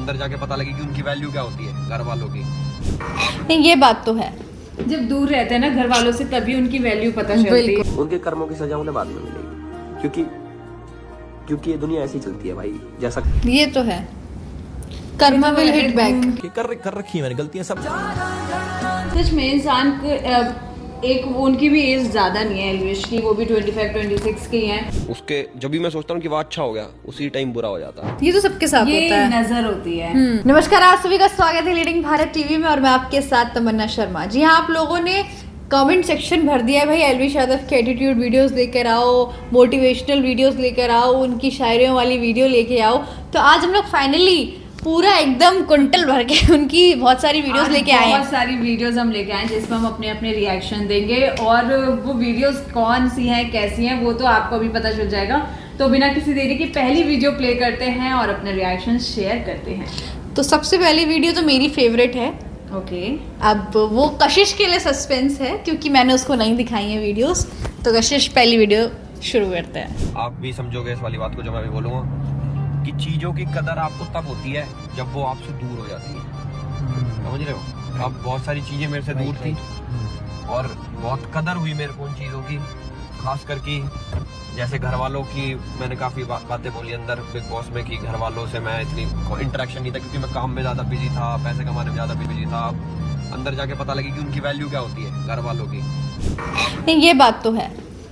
अंदर जाके पता लगे कि उनकी वैल्यू क्या होती है घर वालों की। नहीं, ये बात तो है। जब दूर रहते हैं ना घर वालों से, तभी उनकी वैल्यू पता चलती है। उनके कर्मों की सजा उन्हें बाद में मिलेगी, क्योंकि ये दुनिया ऐसी चलती है भाई। जैसा ये तो है, कर्मा विल हिट बैक। कर रखी है मैंने गलतियां सब। सच में इंसान को एक उनकी भी एज ज्यादा नहीं है एल्विश की, वो भी 25-26 की हैं। उसके जब भी मैं सोचता हूँ कि वो अच्छा हो गया, उसी टाइम बुरा हो जाता है। ये तो सबके साथ ये होता है। नजर होती है। नमस्कार, आप सभी का स्वागत है लीडिंग भारत टीवी में और मैं आपके साथ तमन्ना शर्मा। जी हाँ, आप लोगों ने कमेंट सेक्शन भर दिया है भाई, एल्विश यादव के एटीट्यूड वीडियोस लेकर आओ, मोटिवेशनल वीडियोस लेकर आओ, उनकी शायरियों वाली वीडियो लेके आओ। तो आज हम लोग फाइनली पूरा एकदम कुंटल भर के उनकी बहुत सारी वीडियोस लेके आए हैं। बहुत सारी वीडियोस हम लेके आए हैं जिसमें हम अपने अपने रिएक्शन देंगे, और वो वीडियोस कौन सी हैं, कैसी हैं, वो तो आपको अभी पता चल जाएगा। तो बिना किसी देरी के पहली वीडियो प्ले करते हैं और अपने रिएक्शन शेयर करते हैं। तो सबसे पहली वीडियो तो मेरी फेवरेट है। ओके, अब वो कशिश के लिए सस्पेंस है क्योंकि मैंने उसको नहीं दिखाई है वीडियोस। तो कशिश, पहली वीडियो शुरू करते हैं। आप भी समझोगे इस वाली बात को जो मैं भी बोलूँगा, कि चीज़ों की कदर आपको तब होती है जब वो आपसे दूर हो जाती है। समझ रहे हो? अब बहुत सारी चीज़ें मेरे से दूर थी और बहुत कदर हुई मेरे को उन चीज़ों की, खास करके जैसे घर वालों की। मैंने काफ़ी बातें बोली अंदर बिग बॉस में कि घर वालों से मैं इतनी इंटरेक्शन नहीं था क्योंकि मैं काम में ज़्यादा बिजी था, पैसे कमाने में ज़्यादा बिजी था। अंदर जाके पता लगे कि उनकी वैल्यू क्या होती है घर वालों की। नहीं, ये बात तो है।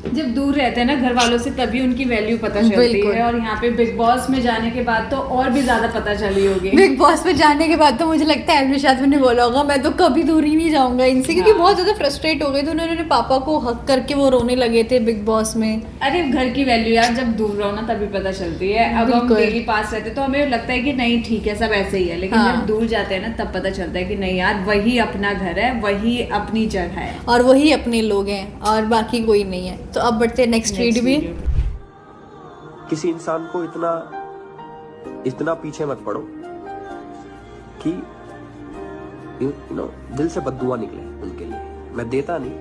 जब दूर रहते हैं ना घर वालों से, तभी उनकी वैल्यू पता चलती है। और यहाँ पे बिग बॉस में जाने के बाद तो और भी ज्यादा पता चली होगी। बिग बॉस में जाने के बाद तो मुझे लगता है एल्विश यादव ने बोला होगा मैं तो कभी दूर ही नहीं जाऊंगा इनसे, क्योंकि बहुत ज्यादा फ्रस्ट्रेट हो गए थे। उन्होंने पापा को हक करके वो रोने लगे थे बिग बॉस में। अरे घर की वैल्यू यार, जब दूर रहो ना तभी पता चलती है। अब हम डेली पास रहते तो हमें लगता है कि नहीं ठीक है सब ऐसे ही है, लेकिन जब दूर जाते हैं ना तब पता चलता है कि नहीं यार, वही अपना घर है, वही अपनी जगह है और वही अपने लोग हैं और बाकी कोई नहीं है। तो अब बढ़ते हैं नेक्स्ट वीडियो में। किसी इंसान को इतना पीछे मत पड़ो कि दिल से बद्दुआ निकले उनके लिए। मैं देता नहीं,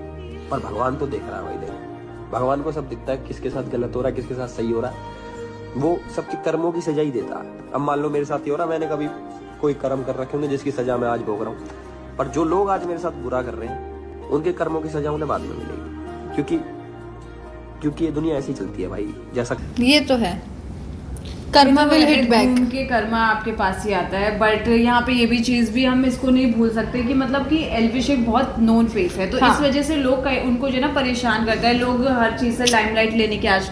पर भगवान तो देख रहा है भाई। देखो, भगवान को सब दिखता है, किसके साथ गलत हो रहा है, किसके साथ सही हो रहा है। वो सबके कर्मों की सजा ही देता है। अब मान लो मेरे साथ ही हो रहा, मैंने कभी कोई कर्म कर रखे होंगे जिसकी सजा मैं आज भोग रहा हूँ, पर जो लोग आज मेरे साथ बुरा कर रहे हैं उनके कर्मों की सजा उन्हें बाद में मिलेगी, क्योंकि ये दुनिया ऐसी चलती है भाई। जैसा ये तो है, कर्मा विल हिट बैक। उनके कर्मा आपके पास ही आता है। बट यहाँ पे ये भी चीज भी हम इसको नहीं भूल सकते कि मतलब कि एल्विश एक बहुत नोन फेस है, तो इस वजह से लोग उनको जो ना परेशान करता है। लोग हर चीज से लाइमलाइट लेने के आज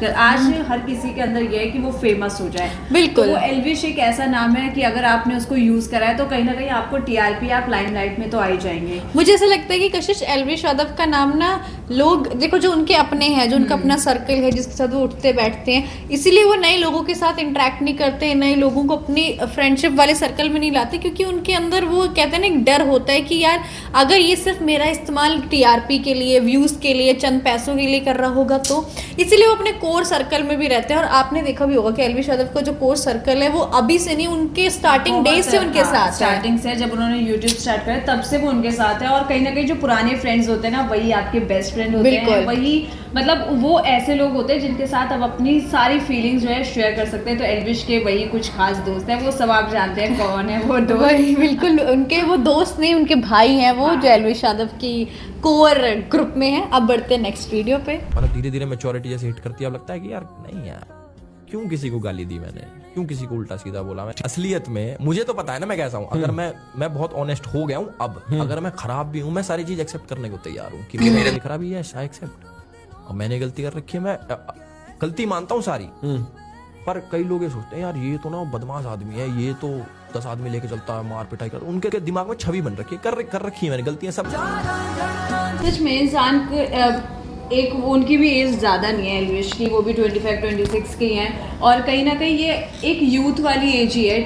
हर किसी के अंदर ये है कि वो फेमस हो जाए। बिल्कुल, तो एल्विश एक ऐसा नाम है कि अगर आपने उसको यूज करा है तो कहीं ना कहीं आपको टीआरपी, आप लाइमलाइट में तो आ ही जाएंगे। मुझे ऐसा लगता है कि कशिश, एल्विश यादव का नाम ना लोग देखो जो उनके अपने हैं, जो उनका अपना सर्कल है जिसके साथ वो उठते बैठते हैं, इसीलिए वो नए लोगों के साथ इंटरेक्ट नहीं करते, नए लोगों को अपनी फ्रेंडशिप वाले सर्कल में नहीं लाते, क्योंकि उनके अंदर वो कहते हैं ना एक डर होता है कि यार अगर ये सिर्फ मेरा इस्तेमाल टीआरपी के लिए, व्यूज के लिए, चंद पैसों के लिए कर रहा होगा तो इसीलिए वो अपने कोर सर्कल में भी रहते हैं। और आपने देखा भी होगा कि एल्विश यादव का जो कोर सर्कल है वो अभी से नहीं, उनके स्टार्टिंग डेज से उनके साथ, स्टार्टिंग से जब उन्होंने यूट्यूब स्टार्ट करा तब से वो उनके साथ है। और कहीं ना कहीं जो पुराने फ्रेंड्स होते हैं ना, वही आपके बेस्ट फ्रेंड होते हैं। वही मतलब वो ऐसे लोग होते हैं जिनके साथ अब अपनी सारी फीलिंग्स जो है शेयर कर सकते हैं। तो एल्विश के वही कुछ खास दोस्त हैं, वो सब आप जानते हैं कौन है वो दोस्त। वही बिल्कुल, उनके वो दोस्त नहीं, उनके भाई हैं वो, जो एल्विश यादव की कोर ग्रुप में है। अब बढ़ते हैं नेक्स्ट वीडियो पे। मतलब धीरे धीरे मैच्योरिटी जैसे हिट करती है, अब लगता है कि यार नहीं यार, क्यों किसी को गाली दी मैंने, क्यों किसी को उल्टा सीधा बोला। मैं असलियत में मुझे तो पता है ना मैं कैसा हूँ। अगर मैं बहुत ऑनेस्ट हो गया हूँ, अब अगर मैं खराब भी हूँ, मैं सारी चीज एक्सेप्ट करने को तैयार हूँ कि मेरी खराबी है, आई एक्सेप्ट। अब मैंने गलती कर रखी है, मैं गलती मानता हूँ सारी, पर कई लोग ये सोचते हैं यार ये तो ना बदमाश आदमी है, ये तो 10 आदमी लेके चलता है, मार पिटाई कर। उनके दिमाग में छवि बन रखी है, कर रखी है मैंने गलतियां सब। सच में इंसान को एक उनकी भी एज ज़्यादा नहीं है एल्विश की, वो भी 25-26 की हैं। और कहीं ना कहीं ये एक यूथ वाली एज ही है,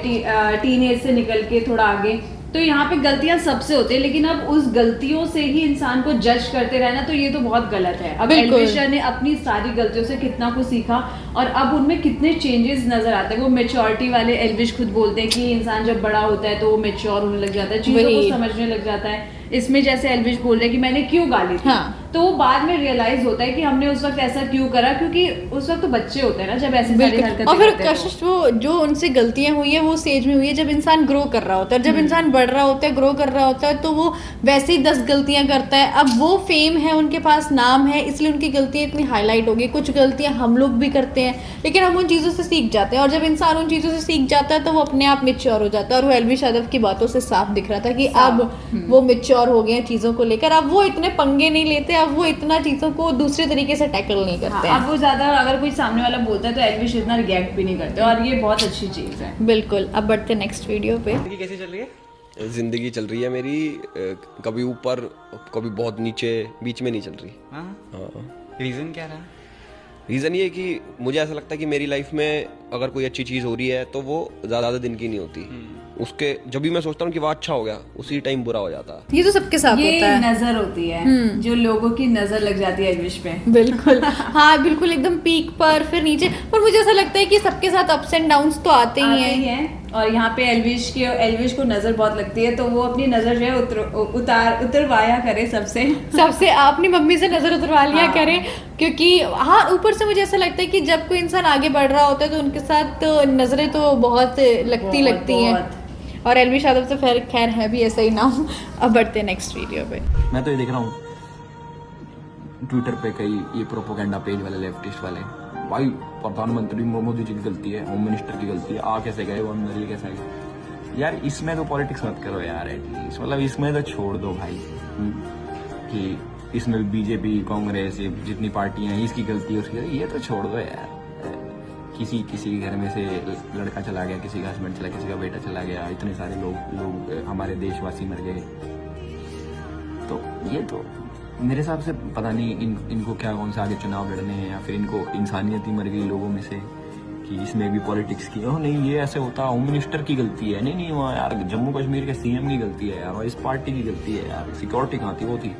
टीन एज से निकल के थोड़ा आगे। तो यहाँ पे गलतियां सबसे होती है, लेकिन अब उस गलतियों से ही इंसान को जज करते रहना तो ये तो बहुत गलत है। अब एल्विश ने अपनी सारी गलतियों से कितना कुछ सीखा और अब उनमें कितने चेंजेस नजर आते हैं। वो मेच्योरिटी वाले एल्विश खुद बोलते हैं कि इंसान जब बड़ा होता है तो वो मेच्योर होने लग जाता है, चीज़ों को समझने लग जाता है। इसमें जैसे एल्विश बोल रहे हैं कि मैंने क्यों गाली दी, हाँ। तो वो बाद में रियलाइज होता है कि हमने उस वक्त ऐसा क्यों करा, क्योंकि उस वक्त तो बच्चे होते हैं ना जब ऐसी सारी हरकतें और फिर करते हैं तो। कशिश वो जो उनसे गलतियां हुई है वो स्टेज में हुई है जब इंसान ग्रो कर रहा होता है, जब इंसान बढ़ रहा होता है, ग्रो कर रहा होता है, तो वो वैसे ही 10 गलतियां करता है। अब वो फेम है, उनके पास नाम है, इसलिए उनकी गलतियां इतनी हाईलाइट होगी। कुछ गलतियां हम लोग भी करते हैं, लेकिन हम उन चीज़ों से सीख जाते हैं, और जब इंसान उन चीज़ों से सीख जाता है तो वो अपने आप मेच्योर हो जाता है। और वो एल्विश यादव की बातों से साफ दिख रहा था कि अब वो मेच्योर हो गए हैं चीज़ों को लेकर। अब वो इतने पंगे नहीं लेते, अब वो इतना चीज़ों को दूसरे तरीके से टैकल नहीं करते हैं। अब वो ज्यादा अगर कोई सामने वाला बोलता है तो एल्विश इतना रिएक्ट भी नहीं करते, और ये बहुत अच्छी चीज है। बिल्कुल। अब बढ़ते नेक्स्ट वीडियो पे। कैसी चल रही है? जिंदगी चल रही है मेरी, कभी ऊपर कभी बहुत नीचे, बीच में नहीं चल रही। हाँ। रीजन क्या रहा? रीज़न ये है कि मुझे ऐसा लगता है कि मेरी लाइफ में अगर कोई अच्छी चीज़ हो रही है तो वो ज़्यादा दिन की नहीं होती। उसके जब भी मैं सोचता हूँ कि वो अच्छा हो गया, उसी टाइम बुरा हो जाता है। ये तो सबके साथ ये होता है। नजर होती है, जो लोगों की नजर लग जाती है एल्विश पे। बिल्कुल। हाँ बिल्कुल, एकदम पीक पर फिर नीचे। पर मुझे ऐसा लगता है कि सबके साथ अप्स एंड डाउन्स तो आते ही हैं। और यहाँ पे एल्विश को नजर बहुत लगती है, तो वो अपनी नजर जो है उतरवाया करे सबसे आप अपनी मम्मी से नजर उतरवा लिया हाँ। करें, क्योंकि हाँ ऊपर से मुझे ऐसा लगता है कि जब कोई इंसान आगे बढ़ रहा होता है तो उनके साथ नजरें तो बहुत लगती हैं। और एल्विश यादव तो खैर है भी ऐसा ही नाम। अब बढ़ते हैं नेक्स्ट वीडियो पे। मैं तो ये देख रहा हूँ ट्विटर पे कई ये प्रोपोगेंडा पेज वाले लेफ्टिस्ट वाले, भाई प्रधानमंत्री मोदी जी की गलती है, होम मिनिस्टर की गलती है, आ कैसे गए वो अंदर, ये कैसे गए। यार इसमें तो पॉलिटिक्स मत करो यार, एटलीस्ट मतलब इसमें तो छोड़ दो भाई कि इसमें बीजेपी कांग्रेस ये जितनी पार्टियां हैं इसकी गलती है उसकी, ये तो छोड़ दो यार। किसी के घर में से लड़का चला गया, किसी का हस्बैंड चला, किसी का बेटा चला गया, इतने सारे लोग हमारे देशवासी मर गए, तो ये तो मेरे हिसाब से पता नहीं इनको क्या कौन सा आगे चुनाव लड़ने हैं, या फिर इनको इंसानियत ही मर गई लोगों में से कि इसमें भी पॉलिटिक्स की। नहीं ये ऐसे होता, होम मिनिस्टर की गलती है, नहीं वहाँ यार जम्मू कश्मीर के सीएम की गलती है यार, और इस पार्टी की गलती है यार, सिक्योरिटी कहाँ थी, वो थी।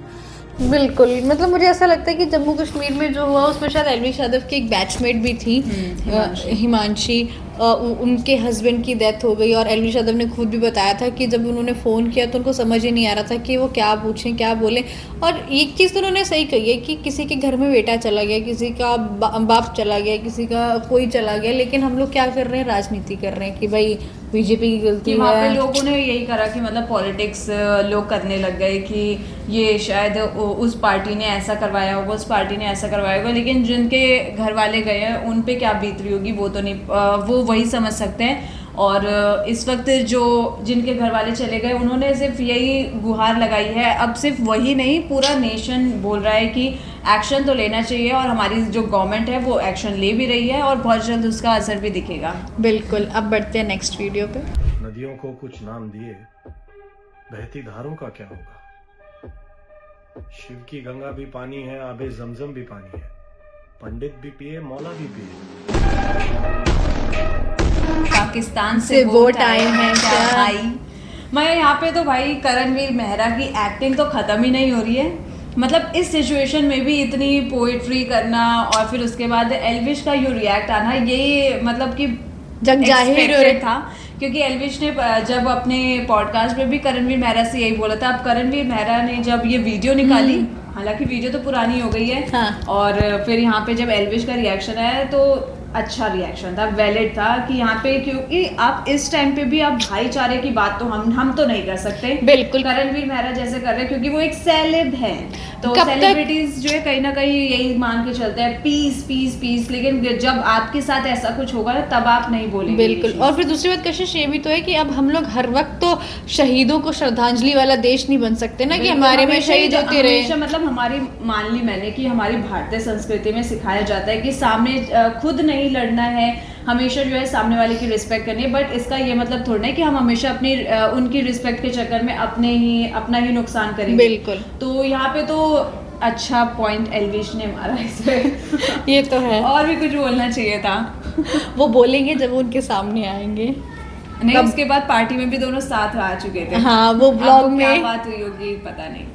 बिल्कुल, मतलब मुझे ऐसा लगता है कि जम्मू कश्मीर में जो हुआ उसमें शायद एल्विश यादव की एक बैचमेट भी थी, हिमांशी। उनके हस्बैंड की डेथ हो गई, और एल्विश यादव ने खुद भी बताया था कि जब उन्होंने फ़ोन किया तो उनको समझ ही नहीं आ रहा था कि वो क्या पूछें क्या बोलें। और एक चीज़ तो उन्होंने सही कही है कि किसी के घर में बेटा चला गया, किसी का बाप चला गया, किसी का कोई चला गया, लेकिन हम लोग क्या कर रहे हैं, राजनीति कर रहे हैं कि भाई बीजेपी की गलती है। वहाँ पे लोगों ने यही करा कि मतलब पॉलिटिक्स लोग करने लग गए कि ये शायद उस पार्टी ने ऐसा करवाया होगा, उस पार्टी ने ऐसा करवाया होगा, लेकिन जिनके घर वाले गए हैं उन पे क्या बीत रही होगी वो तो नहीं, वो वही समझ सकते हैं। और इस वक्त जो जिनके घर वाले चले गए उन्होंने सिर्फ यही गुहार लगाई है, अब सिर्फ वही नहीं पूरा नेशन बोल रहा है कि एक्शन तो लेना चाहिए, और हमारी जो गवर्नमेंट है वो एक्शन ले भी रही है, और बहुत जल्द उसका असर भी दिखेगा। बिल्कुल। अब बढ़ते हैं नेक्स्ट वीडियो पे। नदियों को कुछ नाम दिए, बहती धारों का क्या होगा। शिव की गंगा भी पानी है, आबे जमजम भी पानी है, पंडित भी पिए मौला भी पिए। पाकिस्तान से वो टाइम है क्या भाई। मैं यहाँ पे तो भाई करणवीर मेहरा की एक्टिंग तो खत्म ही नहीं हो रही है, मतलब इस सिचुएशन में भी इतनी पोइट्री करना, और फिर उसके बाद एल्विश का यू रिएक्ट आना, ये मतलब कि जग जाहिर था, क्योंकि एल्विश ने जब अपने पॉडकास्ट में भी करणवीर मेहरा से यही बोला था। अब करणवीर मेहरा ने जब ये वीडियो निकाली, हालांकि वीडियो तो पुरानी हो गई है, हाँ। और फिर यहाँ पे जब एल्विश का रिएक्शन आया तो अच्छा रिएक्शन था, वैलिड था कि यहाँ पे, क्योंकि आप इस टाइम पे भी आप भाईचारे की बात तो हम तो नहीं कर सकते। बिल्कुल। करणवीर मेहरा जैसे कर रहे हैं क्योंकि वो एक सेलेब है, तो कब सेलिब्रिटीज जो है कहीं ना कहीं यही मान के चलते हैं पीस पीस पीस, लेकिन जब आपके साथ ऐसा कुछ होगा तब आप नहीं बोलेंगे। बिल्कुल। और फिर दूसरी बात कशिश ये भी तो है कि अब हम लोग हर वक्त तो शहीदों को श्रद्धांजलि वाला देश नहीं बन सकते ना, कि हमारे में शहीद होते रहे। मतलब हमारी मान ली मैंने कि हमारी भारतीय संस्कृति में सिखाया जाता है कि सामने खुद नहीं लड़ना है, हमेशा जो है सामने वाले की रिस्पेक्ट करनी है, बट इसका ये मतलब थोड़ा है कि हम हमेशा अपनी उनकी रिस्पेक्ट के चक्कर में अपना ही नुकसान करेंगे। बिल्कुल। तो यहाँ पे तो अच्छा पॉइंट एल्विश ने मारा इसमें। ये तो है। और भी कुछ बोलना चाहिए था। वो बोलेंगे जब वो उनके सामने आएंगे। नहीं, उसके बाद पार्टी में भी दोनों साथ आ चुके थे। हाँ, वो ब्लॉग में क्या बात हुई होगी पता नहीं।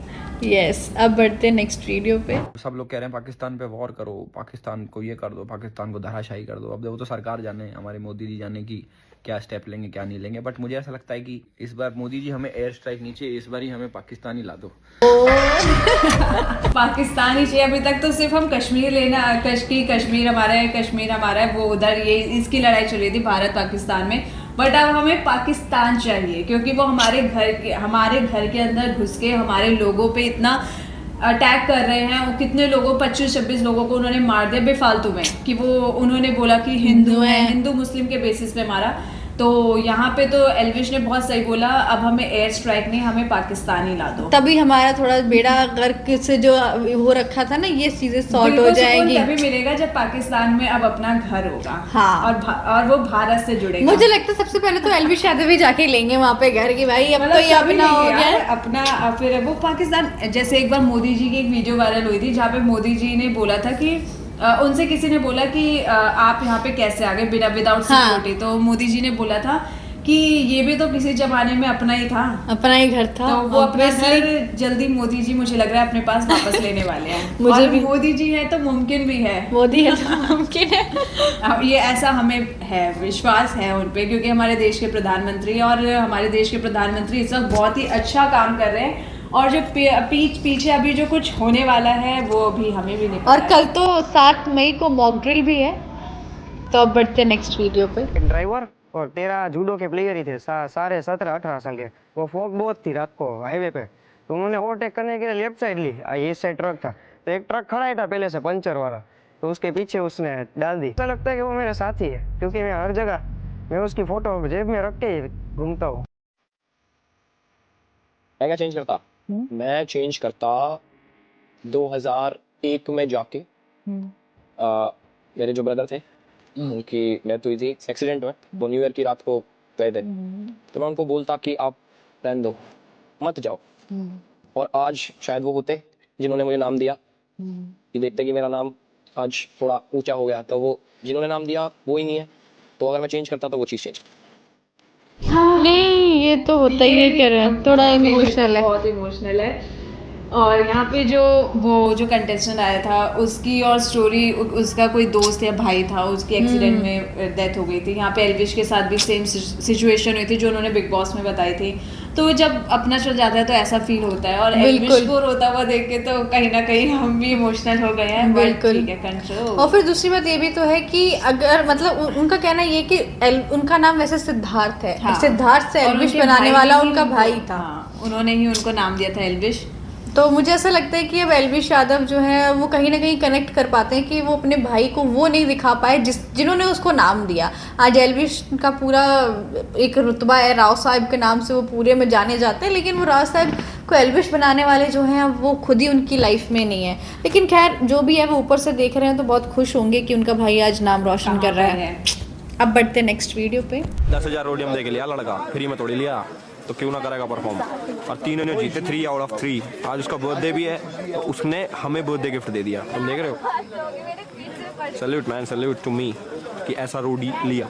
यस। अब बढ़ते हैं नेक्स्ट वीडियो पे। सब लोग कह रहे हैं पाकिस्तान पे वॉर करो, पाकिस्तान को ये कर दो, पाकिस्तान को धराशायी कर दो। अब वो तो सरकार जाने, हमारे मोदी जी जाने की क्या स्टेप लेंगे क्या नहीं लेंगे, बट मुझे ऐसा लगता है कि इस बार मोदी जी हमें एयर स्ट्राइक नहीं चाहिए, इस बार ही हमें पाकिस्तान ही ला दो। पाकिस्तान ही चाहिए। अभी तक तो सिर्फ हम कश्मीर लेना, कश्मीर हमारा है, वो उधर ये इसकी लड़ाई चल रही थी भारत पाकिस्तान में। बट अब हमें पाकिस्तान चाहिए, क्योंकि वो हमारे घर के अंदर घुस के हमारे लोगों पे इतना अटैक कर रहे हैं। वो कितने लोगों 25-26 लोगों को उन्होंने मार दिया बेफालतू में, कि वो उन्होंने बोला कि हिंदू है, हिंदू मुस्लिम के बेसिस पे मारा। तो यहाँ पे तो एल्विश ने बहुत सही बोला, अब हमें एयर स्ट्राइक नहीं, हमें पाकिस्तान ही ला दो। तभी हमारा थोड़ा बेड़ा गर्क से जो हो रखा था ना, ये चीजें सॉर्ट हो जाएंगी। तभी मिलेगा जब पाकिस्तान में अब अपना घर होगा। हाँ। और वो भारत से जुड़ेगा। मुझे लगता है सबसे पहले तो एल्विश यादव ही जाके लेंगे वहाँ पे घर की, भाई अब तो ये अपना हो गया है अपना। फिर वो पाकिस्तान, जैसे एक बार मोदी जी की एक वीडियो वायरल हुई थी जहाँ पे मोदी जी ने बोला था कि उनसे किसी ने बोला कि आप यहाँ पे कैसे आ गए बिना विदाउट सिक्योरिटी। तो मोदी जी ने बोला था कि ये भी तो किसी जमाने में अपना ही था, अपना ही घर था। तो वो अपना घर जल्दी मोदी जी मुझे लग रहा है अपने पास वापस लेने वाले हैं। मुझे और भी मोदी जी है तो मुमकिन भी है, मोदी है तो मुमकिन है। अब ये ऐसा हमें है, विश्वास है उन पे, क्योंकि हमारे देश के प्रधानमंत्री और हमारे देश के प्रधानमंत्री इस वक्त बहुत ही अच्छा काम कर रहे हैं। और जो पीछे अभी जो कुछ होने वाला है वो अभी हमें भी नहीं पता। और कल तो 7 मई को मॉक ड्रिल भी है। तो अब बढ़ते हैं नेक्स्ट वीडियो पे। ड्राइवर और 13 जूडो के प्लेयर ही थे, सारे 17-18 साल के। वो फॉग बहुत थी रात को हाईवे पे, तो उन्होंने ओवरटेक करने के लिए लेफ्ट साइड ली, ये साइड ट्रक था, तो एक ट्रक खड़ा ही था पहले से पंचर वाला, तो उसके पीछे उसने डाल दी। ऐसा लगता है कि वो मेरे साथी है, क्योंकि मैं हर जगह मैं उसकी फोटो जेब में रख के घूमता हूँ। मैं क्या चेंज करता? मैं चेंज करता 2001 में जाके मेरे जो ब्रदर थे उनकी डेथ हुई थी एक्सीडेंट में, वो न्यू ईयर की रात को गए थे, तो मैं उनको बोलता कि आप रहने दो, मत जाओ। और आज शायद वो होते जिन्होंने मुझे नाम दिया, कि देखते कि मेरा नाम आज थोड़ा ऊंचा हो गया, तो वो जिन्होंने नाम दिया वो ही नहीं है, तो अगर मैं चेंज करता तो वो चीज़ चेंज। नहीं, ये तो होता ही है, कह रहे हैं थोड़ा इमोशनल है, बहुत इमोशनल है। और यहाँ पे जो कंटेस्टेंट आया था उसकी और स्टोरी, उसका कोई दोस्त या भाई था, उसकी एक्सीडेंट में डेथ हो गई थी। यहाँ पे एल्विश के साथ भी सेम सिचुएशन हुई थी जो उन्होंने बिग बॉस में बताई थी। तो जब अपना चल जाता है तो ऐसा फील होता है, और एल्विश को रोता हुआ देख के तो कहीं ना कहीं हम भी इमोशनल हो गए हैं। बिल्कुल ठीक है, कंट्रोल। और फिर दूसरी बात ये भी तो है कि अगर मतलब उनका कहना ये कि उनका नाम वैसे सिद्धार्थ है। हाँ। सिद्धार्थ से और एल्विश उनके बनाने भाई वाला ने ही उनका भाई था। हाँ, उन्होंने ही उनको नाम दिया था एल्विश। तो मुझे ऐसा लगता है कि अब एल्विश यादव जो है वो कहीं ना कहीं कनेक्ट कर पाते हैं कि वो अपने भाई को वो नहीं दिखा पाए जिन्होंने उसको नाम दिया। आज एल्विश का पूरा एक रुतबा है, राव साहब के नाम से वो पूरे में जाने जाते हैं, लेकिन वो राव साहब को एल्विश बनाने वाले जो हैं वो खुद ही उनकी लाइफ में नहीं है। लेकिन खैर जो भी है वो ऊपर से देख रहे हैं तो बहुत खुश होंगे कि उनका भाई आज नाम रोशन कर रहा है। अब बढ़ते हैं नेक्स्ट वीडियो पे। 10,000 रोडियम दे के लिया लड़का, फ्री में थोड़ी लिया, तो क्यों ना करेगा परफॉर्म। और तीनों ने जीते 3 आउट ऑफ 3। आज उसका बर्थडे भी है, तो उसने हमें बर्थडे गिफ्ट दे दिया। तुम देख रहे हो? Salute man, salute to me कि ऐसा रोडी लिया।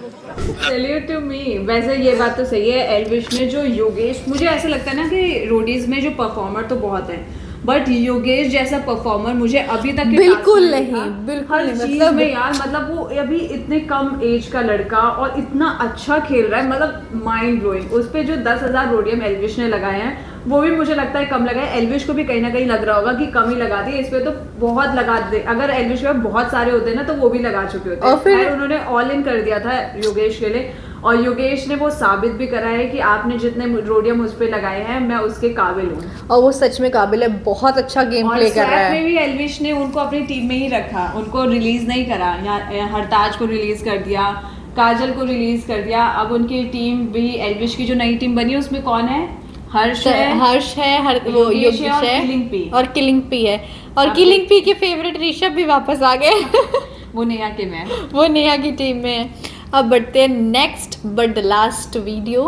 Salute to me. वैसे ये बात तो सही है, एल्विश ने जो योगेश, मुझे ऐसा लगता है ना कि रोडीज में जो परफॉर्मर तो बहुत है, बट योगेश जैसा परफॉर्मर मुझे अभी तक बिल्कुल नहीं, बिल्कुल हर नहीं। चीज में यार, मतलब वो अभी इतने कम एज का लड़का और इतना अच्छा खेल रहा है, मतलब माइंड ब्लोइंग। उस पे जो 10,000 रोडियम एल्विश ने लगाए हैं वो भी मुझे लगता है कम लगाए। एल्विश को भी कहीं ना कहीं लग रहा होगा कि कम ही लगा दिए, इस पे तो बहुत लगा दे। अगर एल्विश पे बहुत सारे होते ना तो वो भी लगा चुके होते। और फिर उन्होंने ऑल इन कर दिया था योगेश के लिए, और योगेश ने वो साबित भी करा है कि आपने जितने रोडियम उस पे लगाए हैं मैं उसके काबिल हूँ, और वो सच में काबिल है, बहुत अच्छा गेम प्ले कर रहा है। में भी एल्विश ने उनको अपनी टीम में ही रखा, उनको रिलीज नहीं करा। हरताज को रिलीज कर दिया, काजल को रिलीज कर दिया। अब उनकी टीम भी, एल्विश की जो नई टीम बनी उसमें कौन है? हर्ष है, वो योगेश है और किलिंग पी है। और किलिंग पी के फेवरेट ऋषभ भी वापस आ गए। वो नेहा के में, वो नेहा की टीम में है। अब बढ़ते हैं नेक्स्ट बट लास्ट वीडियो।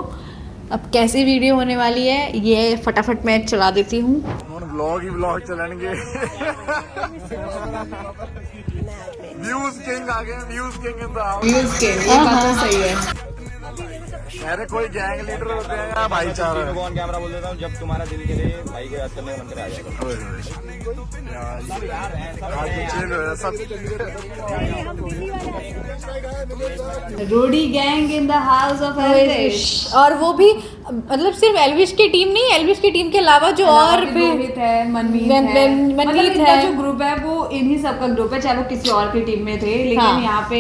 अब कैसी वीडियो होने वाली है ये फटाफट मैं चला देती हूँ। व्लॉग ही व्लॉग चलेंगे। व्यूज किंग आ गए, व्यूज किंग ये बात तो सही है। अरे कोई गैंग लीडर होते हैं या भाईचारा है? ऑन कैमरा बोल देता हूँ, जब तुम्हारा दिल करे भाई को याद करने का मन करे आ जाएगा। Roadie gang in the house of Elvish. और वो भी मतलब सिर्फ एल्विश की टीम नहीं, एल्विश की टीम के अलावा जो और भी रोहित है, मनमीत है, मतलब इनका जो ग्रुप है वो इन्हीं सबका ग्रुप है, चाहे वो किसी और की टीम में थे, लेकिन हाँ। यहाँ पे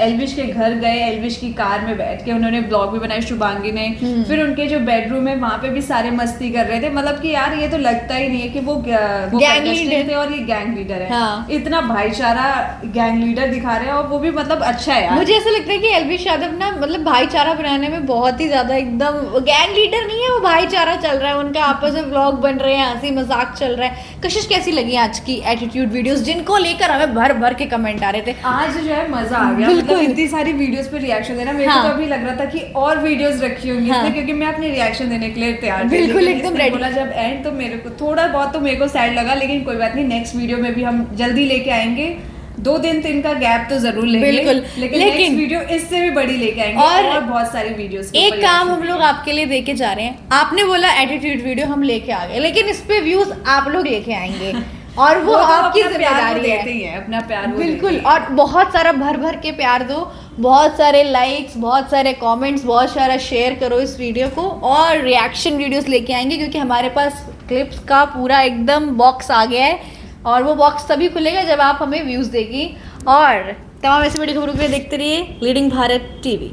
एल्विश के घर गए, एल्विश की कार में बैठ के उन्होंने ब्लॉग भी बनाया शुभांगी ने, फिर उनके जो बेडरूम है वहाँ पे भी सारे मस्ती कर रहे थे। मतलब कि यार ये तो लगता ही नहीं है कि वो गैंग लीडर थे और ये गैंग लीडर है। हाँ। इतना भाईचारा गैंग लीडर दिखा रहे हैं और वो भी मतलब अच्छा है यार। मुझे ऐसा लगता है कि एल्विश यादव ना मतलब भाईचारा बनाने में बहुत ही ज्यादा एकदम गैंग लीडर नहीं है, वो भाईचारा चल रहा है उनका, आपस में व्लॉग बन रहे हैं, हंसी मजाक चल रहा है। कशिश कैसी लगी आज की एटीट्यूड वीडियोस जिनको लेकर हमें भर भर के कमेंट आ रहे थे? आज जो है मजा आ गया, मतलब इतनी सारी वीडियोस पे रिएक्शन देना, मेरे को तो अभी लग रहा था कि और वीडियोस रखी होंगी इसने, क्योंकि मैं अपने रिएक्शन देने के लिए तैयार थी। बिल्कुल एकदम रेडी। बोला जब एंड तो मेरे को थोड़ा बहुत तो मेरे को सैड लगा, लेकिन कोई बात नहीं, नेक्स्ट वीडियो में भी हम जल्दी लेके आएंगे। 2-3 का गैप तो जरूर लेंगे, बिल्कुल, लेकिन नेक्स्ट वीडियो इससे भी बड़ी लेके आएंगे और बहुत सारी वीडियोस। एक काम हम लोग आपके लिए देके जा रहे हैं, आपने बोला एटीट्यूड वीडियो हम लेके आ गए, लेकिन इस पे व्यूज आप लोग लेके आएंगे और वो आपकी जिम्मेदारी है। अपना प्यार बिल्कुल, और बहुत सारा भर भर के प्यार दो, बहुत सारे लाइक्स, बहुत सारे कमेंट्स, बहुत सारा शेयर करो इस वीडियो को, और रिएक्शन वीडियोस लेके आएंगे क्योंकि हमारे पास क्लिप्स का पूरा एकदम बॉक्स आ गया है, और वो बॉक्स तभी खुलेगा जब आप हमें व्यूज देगी। और तमाम ऐसी बड़ी खबरों के लिए देखते रहिए लीडिंग भारत टीवी।